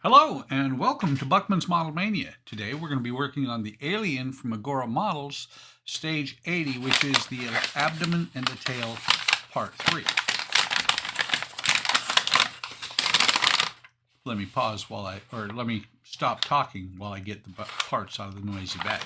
Hello and welcome to Buckman's Model Mania. Today we're going to be working on the Alien from Agora Models, Stage 80, which is the abdomen and the tail, Part 3. Let me pause let me stop talking while I get the parts out of the noisy bag.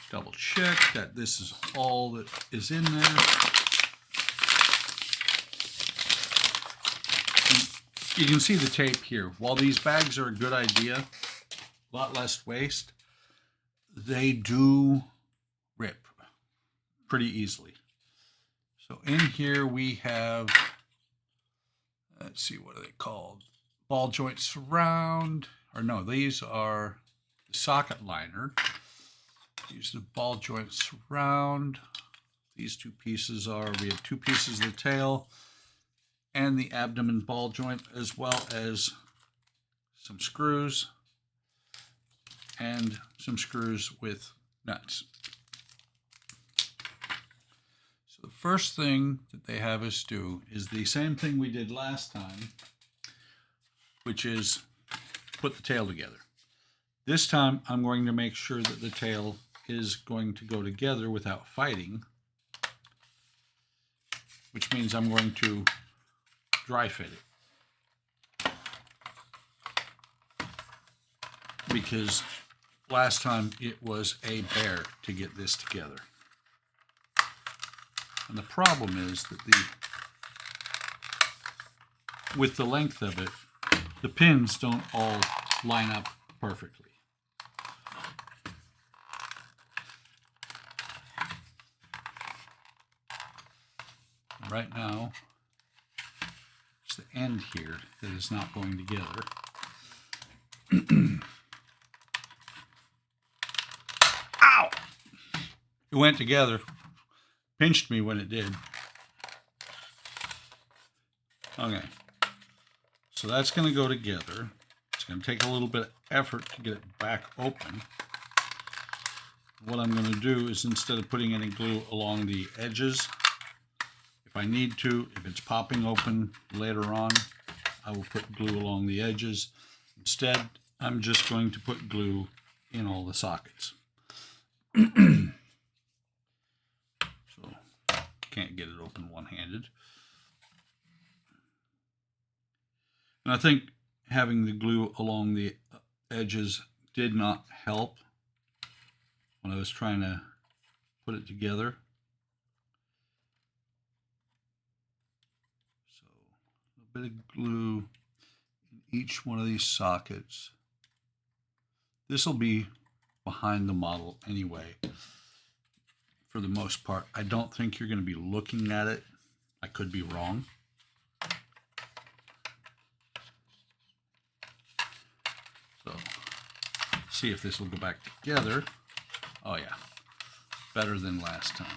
Double check that this is all that is in there. You can see the tape here. While these bags are a good idea, a lot less waste, they do rip pretty easily. So in here we have, let's see, what are they called? Ball joint surround, or no, these are the socket liner. These are the ball joint surround. These two pieces are, we have two pieces of the tail and the abdomen ball joint, as well as some screws and some screws with nuts. So the first thing that they have us do is the same thing we did last time, which is put the tail together. This time I'm going to make sure that the tail is going to go together without fighting, which means I'm going to dry fit it, because last time it was a bear to get this together. And the problem is that with the length of it, the pins don't all line up perfectly. Right now, it's the end here that is not going together. Ow! It went together. Pinched me when it did. Okay. So that's going to go together. It's going to take a little bit of effort to get it back open. What I'm going to do is, instead of putting any glue along the edges, if I need to, if it's popping open later on, I will put glue along the edges. Instead, I'm just going to put glue in all the sockets. So, can't get it open one-handed. And I think having the glue along the edges did not help when I was trying to put it together. Bit of glue in each one of these sockets. This will be behind the model anyway, for the most part. I don't think you're going to be looking at it. I could be wrong. So, see if this will go back together. Oh yeah, better than last time.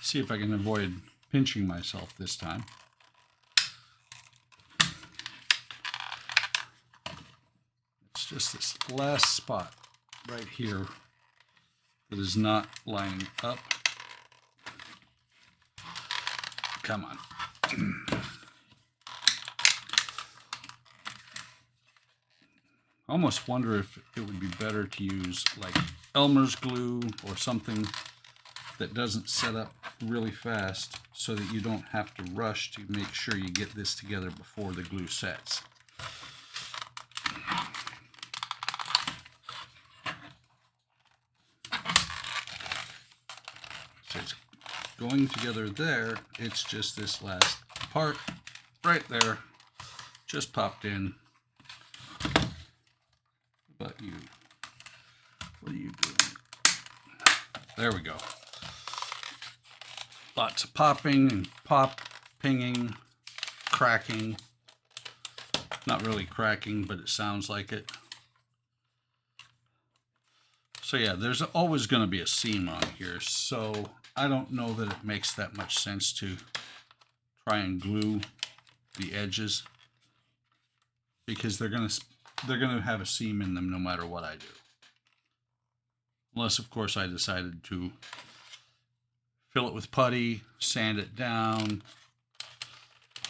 See if I can avoid pinching myself this time. It's just this last spot right here that is not lining up. Come on. I almost wonder if it would be better to use like Elmer's glue or something that doesn't set up really fast, so that you don't have to rush to make sure you get this together before the glue sets. So it's going together there. It's just this last part right there just popped in. But you, what are you doing? There we go. Lots of popping and pinging, cracking. Not really cracking, but it sounds like it. So yeah, there's always going to be a seam on here, so I don't know that it makes that much sense to try and glue the edges. because they're gonna have a seam in them no matter what I do. Unless, of course, I decided to fill it with putty, sand it down,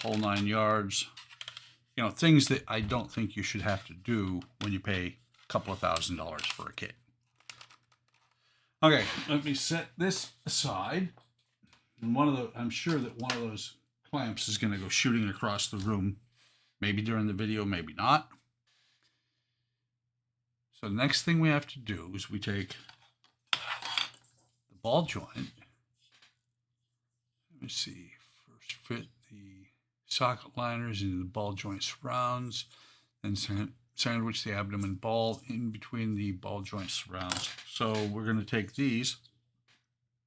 whole 9 yards. You know, things that I don't think you should have to do when you pay a couple of $1,000s for a kit. Okay, let me set this aside. And I'm sure that one of those clamps is going to go shooting across the room, maybe during the video, maybe not. So the next thing we have to do is we take the ball joint. Let me see. First fit the socket liners into the ball joint surrounds, then sandwich the abdomen ball in between the ball joint surrounds. So we're going to take these.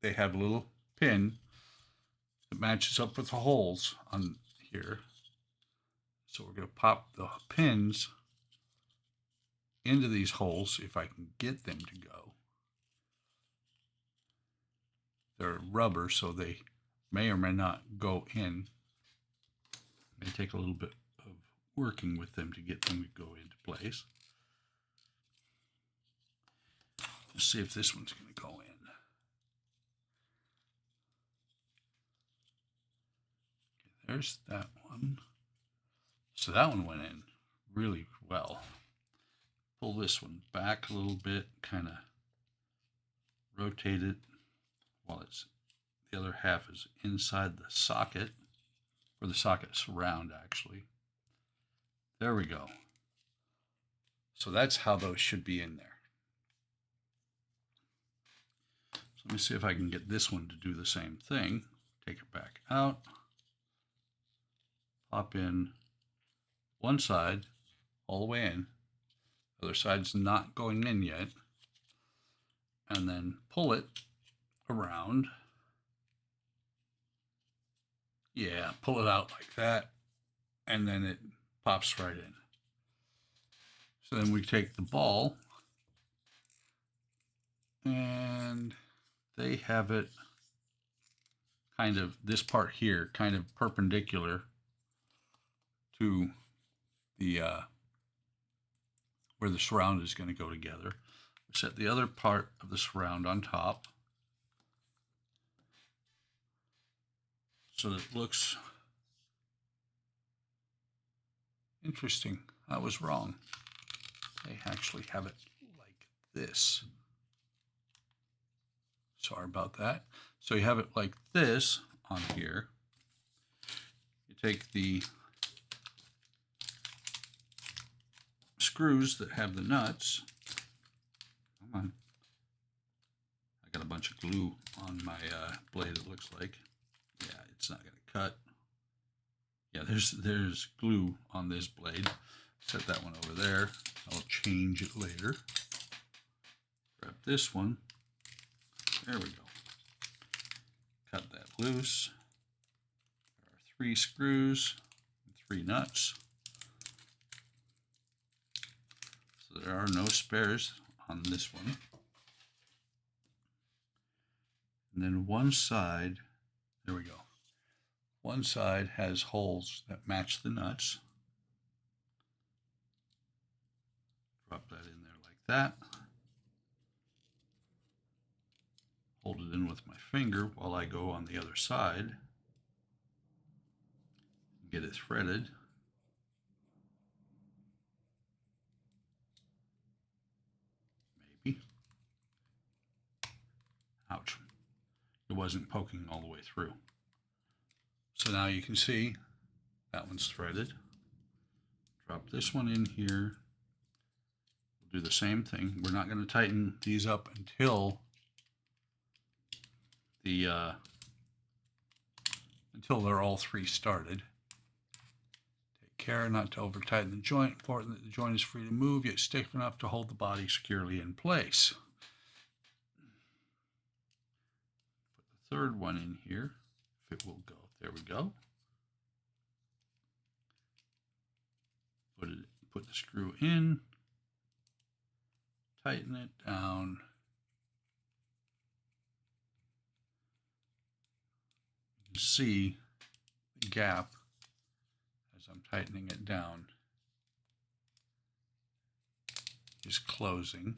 They have a little pin that matches up with the holes on here. So we're going to pop the pins into these holes if I can get them to go. They're rubber, so they may or may not go in. It may take a little bit of working with them to get them to go into place. Let's see if this one's going to go in. Okay, there's that one. So that one went in really well. Pull this one back a little bit, kind of rotate it while the other half is inside the socket, or the socket surround actually. There we go. So that's how those should be in there. So let me see if I can get this one to do the same thing. Take it back out, pop in one side all the way in. The other side's not going in yet. And then pull it around. Yeah, pull it out like that. And then it pops right in. So then we take the ball and they have it kind of, this part here, kind of perpendicular to the where the surround is going to go together. We set the other part of the surround on top so that it looks interesting. I was wrong. They actually have it like this. Sorry about that. So you have it like this on here. You take the screws that have the nuts. Come on. I got a bunch of glue on my blade, it looks like. Yeah, it's not going to cut. Yeah, there's glue on this blade. Set that one over there. I'll change it later. Grab this one. There we go. Cut that loose. There are 3 screws and 3 nuts. So there are no spares on this one. And then one side, there we go. One side has holes that match the nuts. Drop that in there like that. Hold it in with my finger while I go on the other side. Get it threaded. Maybe. Ouch. It wasn't poking all the way through. So now you can see that one's threaded. Drop this one in here. We'll do the same thing. We're not going to tighten these up until they're all 3 started. Take care not to over tighten the joint. Important that the joint is free to move, yet stiff enough to hold the body securely in place. Put the third one in here, if it will go. There we go. Put the screw in, tighten it down. You can see the gap as I'm tightening it down. is closing.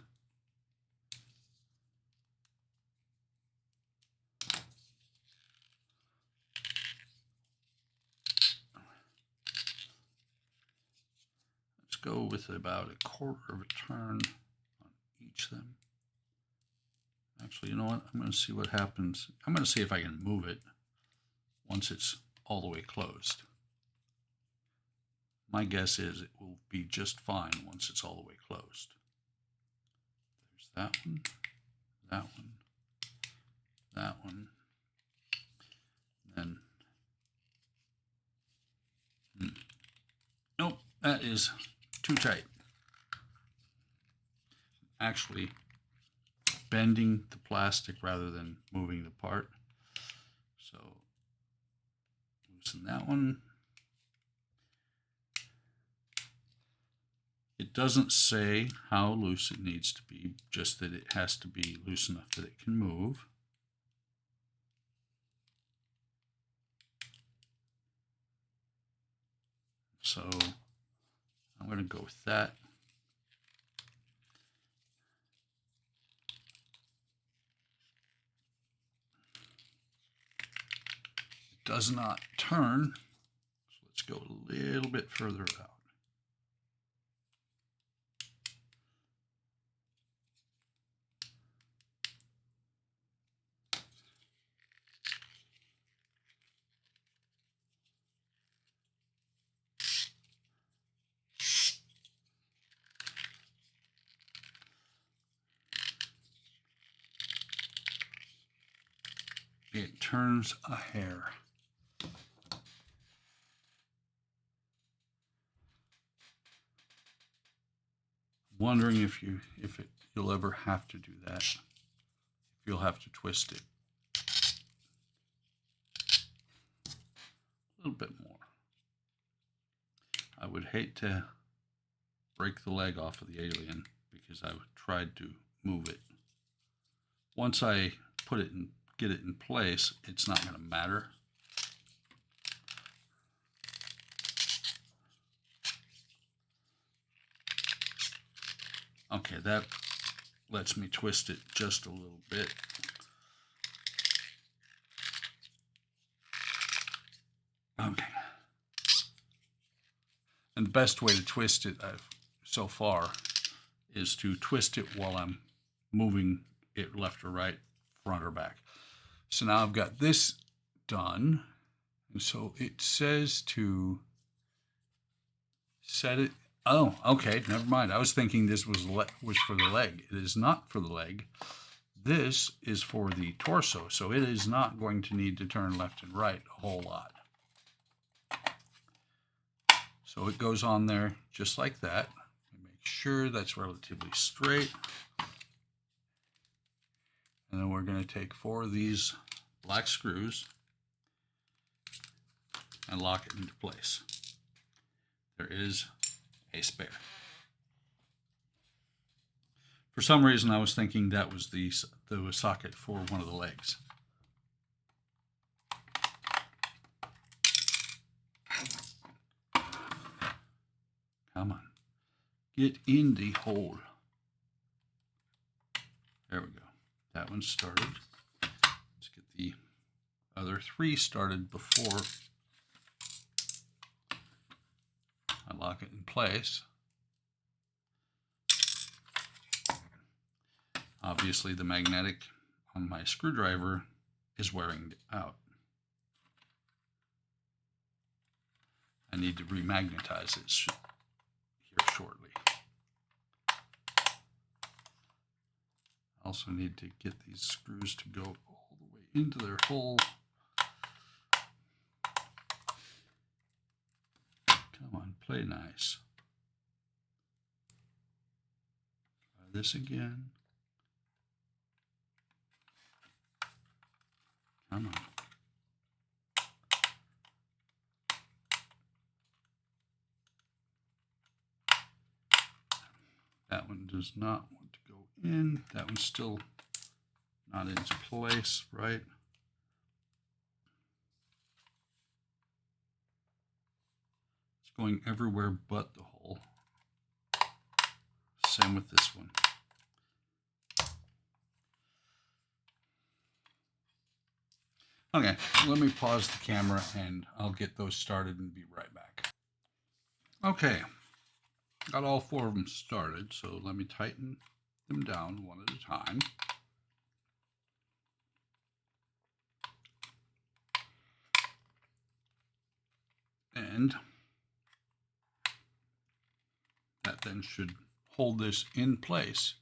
Let's go with about a quarter of a turn on each of them. Actually, you know what? I'm going to see what happens. I'm going to see if I can move it once it's all the way closed. My guess is it will be just fine once it's all the way closed. There's that one, that one, that one, then, nope, that is too tight. Actually, bending the plastic rather than moving the part. So, loosen that one. It doesn't say how loose it needs to be, just that it has to be loose enough that it can move. So I'm going to go with that. It does not turn, so let's go a little bit further out. It turns a hair. Wondering if you'll ever have to do that. If you'll have to twist it a little bit more. I would hate to break the leg off of the alien because I tried to move it. Once I put it and get it in place, it's not going to matter. Okay, that lets me twist it just a little bit. Okay. And the best way to twist it so far is to twist it while I'm moving it left or right, front or back. So now I've got this done. And so it says to set it. Oh, okay, never mind. I was thinking this was for the leg. It is not for the leg. This is for the torso, so it is not going to need to turn left and right a whole lot. So it goes on there just like that. Make sure that's relatively straight. And then we're going to take 4 of these black screws and lock it into place. There is a spare. For some reason, I was thinking that was the socket for one of the legs. Come on. Get in the hole. There we go. That one started. Let's get the other 3 started before I lock it in place. Obviously, the magnetic on my screwdriver is wearing out. I need to remagnetize it here shortly. I also need to get these screws to go all the way into their hole. Come on, play nice. Try this again. Come on. That one does not want to go in. That one's still not in its place, right? It's going everywhere but the hole. Same with this one. Okay, let me pause the camera and I'll get those started and be right back. Okay, got all 4 of them started, so let me tighten them down one at a time. And that then should hold this in place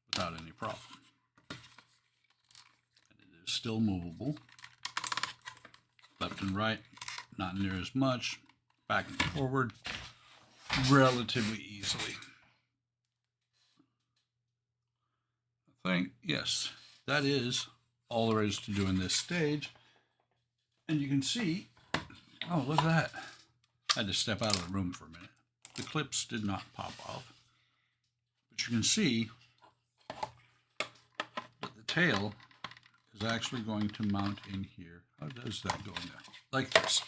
without any problem. And it is still movable. Left and right, not near as much. Back and forward, relatively easily. I think, yes, that is all there is to do in this stage. And you can see, oh, look at that. I had to step out of the room for a minute. The clips did not pop off. But you can see that the tail is actually going to mount in here. How does that go in there? Like this.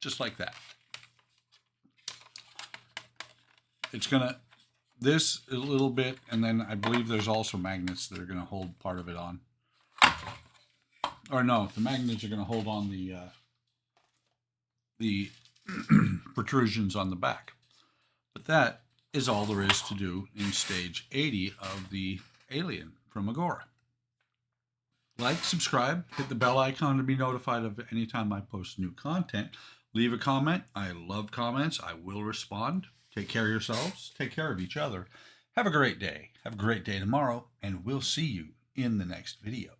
Just like that. It's going to, this a little bit, and then I believe there's also magnets that are going to hold part of it on. Or no, the magnets are going to hold on the protrusions on the back. But that is all there is to do in stage 80 of the Alien from Agora. Like, subscribe, hit the bell icon to be notified of any time I post new content. Leave a comment. I love comments. I will respond. Take care of yourselves. Take care of each other. Have a great day. Have a great day tomorrow, and we'll see you in the next video.